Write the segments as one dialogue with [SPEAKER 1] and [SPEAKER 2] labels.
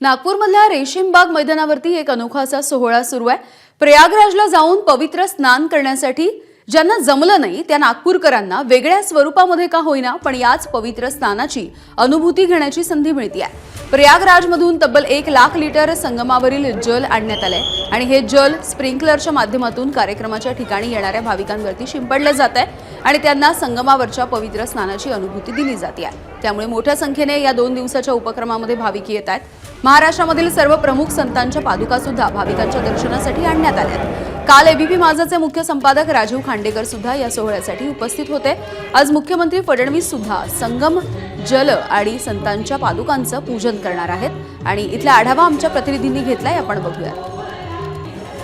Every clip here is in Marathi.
[SPEAKER 1] नागपूरमधल्या रेशीमबाग मैदानावरती एक अनोखा असा सोहळा सुरू आहे। प्रयागराजला जाऊन पवित्र स्नान करण्यासाठी ज्यांना जमलं नाही त्या नागपूरकरांना वेगळ्या स्वरूपामध्ये का होईना पण याच पवित्र स्नानाची अनुभूती घेण्याची संधी मिळते। प्रयागराजमधून तब्बल 1 लाख लिटर संगमावरील जल आणण्यात आले आणि हे जल स्प्रिंकलरच्या माध्यमातून कार्यक्रमाच्या ठिकाणी येणाऱ्या भाविकांवरती शिंपडले जात आहे आणि त्यांना संगमावरच्या पवित्र स्नानाची अनुभूती दिली जाते। त्यामुळे मोठ्या संख्येने या 2 दिवसाच्या उपक्रमामध्ये भाविक येत आहेत। महाराष्ट्रामधील सर्व प्रमुख संतांच्या पादुका सुद्धा भाविकांच्या दर्शनासाठी आणण्यात आल्या। काल एबीपी माझाचे मुख्य संपादक राजीव खांडेकर सुद्धा या सोहळ्यासाठी उपस्थित होते। आज मुख्यमंत्री फडणवीस सुद्धा संगम जल आणि संतांच्या पादुकांचं पूजन करणार आहेत आणि इथला आढावा आमच्या प्रतिनिधींनी घेतलाय, आपण बघूया।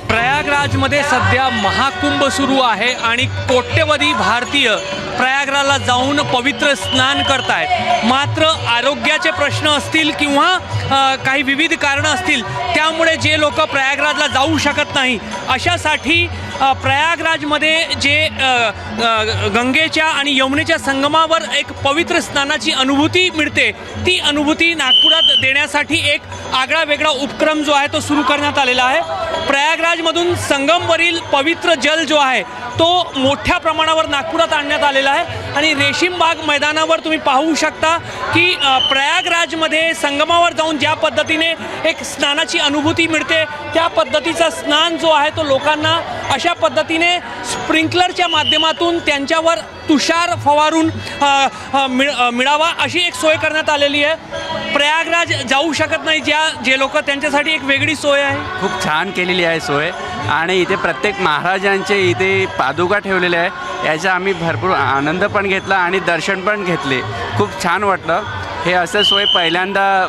[SPEAKER 2] प्रयागराजमध्ये सध्या महाकुंभ सुरू आहे आणि कोट्यवधी भारतीय प्रयागराजला जाऊन पवित्र स्नान करतायत। मात्र आरोग्याचे प्रश्न असतील किंवा काही विविध कारणं असतील त्यामुळे जे लोक प्रयागराजला जाऊ शकत नाही अशासाठी प्रयागराजमध्ये जे गंगेच्या आणि यमुनेच्या संगमावर एक पवित्र स्नानाची अनुभूती मिळते ती अनुभूती नागपुरात देण्यासाठी एक आगळा वेगळा उपक्रम जो आहे तो सुरू करण्यात आलेला आहे। प्रयागराजमधून संगमवरील पवित्र जल जो आहे तो मोठ्या प्रमाणावर नागपुरात आणण्यात आलेला आहे आणि रेशीमबाग मैदानावर तुम्ही पाहू शकता की प्रयागराजमध्ये संगमावर जाऊन ज्या पद्धतीने एक स्नानाची अनुभूती मिळते त्या पद्धतीचा स्नान जो आहे तो लोकांना अशा पद्धतीने स्प्रिंकलरच्या माध्यमातून त्यांच्यावर तुषार फवारून मिळावा अशी एक सोय करण्यात आलेली आहे। प्रयागराज जाऊ शकत नाही जे लोक त्यांच्यासाठी एक वेगळी सोय आहे।
[SPEAKER 3] खूप छान केलेली आहे सोय आणि इथे प्रत्येक महाराजांचे इथे पादुका ठेवलेले आहे, याचा आम्ही भरपूर आनंद पण घेतला आणि दर्शन पण घेतले। खूप छान वाटलं। हे असं सोय पहिल्यांदा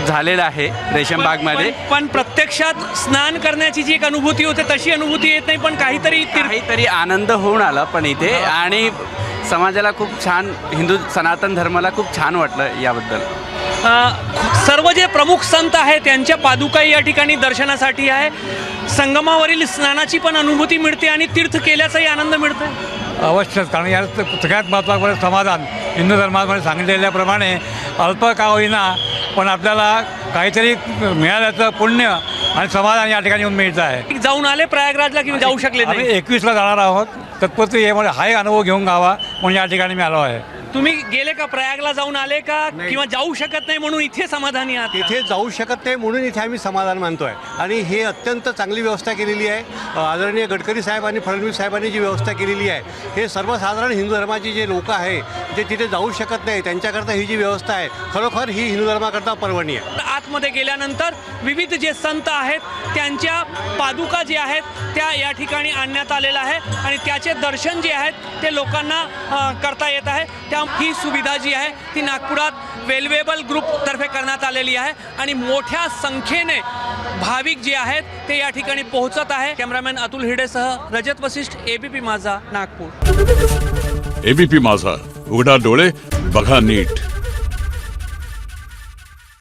[SPEAKER 3] झालेलं आहे रेशीमबागमध्ये।
[SPEAKER 2] पण प्रत्यक्षात स्नान करण्याची जी एक अनुभूती होते तशी अनुभूती येत नाही, पण काहीतरी
[SPEAKER 3] आनंद होऊन आला पण इथे आणि समाजाला खूप छान, हिंदू सनातन धर्माला खूप छान वाटलं याबद्दल।
[SPEAKER 2] सर्व जे प्रमुख संत आहेत त्यांच्या पादुका या ठिकाणी दर्शनासाठी आहे। संगमावरील स्नानाची पण अनुभूती मिळते आणि तीर्थ केल्याचाही आनंद मिळतो।
[SPEAKER 4] अवश्यच, कारण या सगळ्यात महत्त्वाचं समाधान हिंदू धर्मामध्ये सांगितलेल्याप्रमाणे अल्प का होईना पण आपल्याला काहीतरी मिळाल्याचं पुण्य आणि समाधान या ठिकाणी येऊन मिळतं आहे।
[SPEAKER 2] जाऊन आले प्रयागराजला किंवा जाऊ शकले नाही?
[SPEAKER 4] 21ला जाणार आहोत, तत्पूर्वी हे म्हणजे हाही अनुभव घेऊन गावा म्हणून या ठिकाणी मी आलो आहे।
[SPEAKER 2] तुम्ही गेले का प्रयागला जाऊन आले का किंवा जाऊ शकत नाही म्हणून इथे समाधानी आहात?
[SPEAKER 5] इथे जाऊ शकत नाही म्हणून इथे आम्ही समाधान मानतोय आणि हे अत्यंत चांगली व्यवस्था केलेली आहे। आदरणीय गडकरी साहेब आणि फडणवीस साहेबांनी जी व्यवस्था केलेली आहे हे सर्वसाधारण हिंदू धर्माचे जे लोक आहे जे तिथे जाऊ शकत नाही त्यांच्याकरता ही जी व्यवस्था आहे खरोखर ही हिंदू धर्माकरता पर्वणी आहे।
[SPEAKER 2] आतमध्ये गेल्यानंतर विविध जे संत आहेत त्यांच्या पादुका जे आहेत त्या या ठिकाणी आणण्यात आलेल्या आहे आणि त्याचे दर्शन जे आहेत ते लोकांना करता येत आहे। ही सुविधा जी आहे ती नागपुरात वेलवेबल ग्रुप तर्फे करण्यात आलेली आहे आणि मोठ्या संख्येने भाविक जे आहेत ते या ठिकाणी पोहोचत आहे। कॅमेरामॅन अतुल हिडेसह रजत वशिष्ठ, एबीपी माझा, नागपूर।
[SPEAKER 6] एबीपी माझा, उघडा डोळे बघा नीट।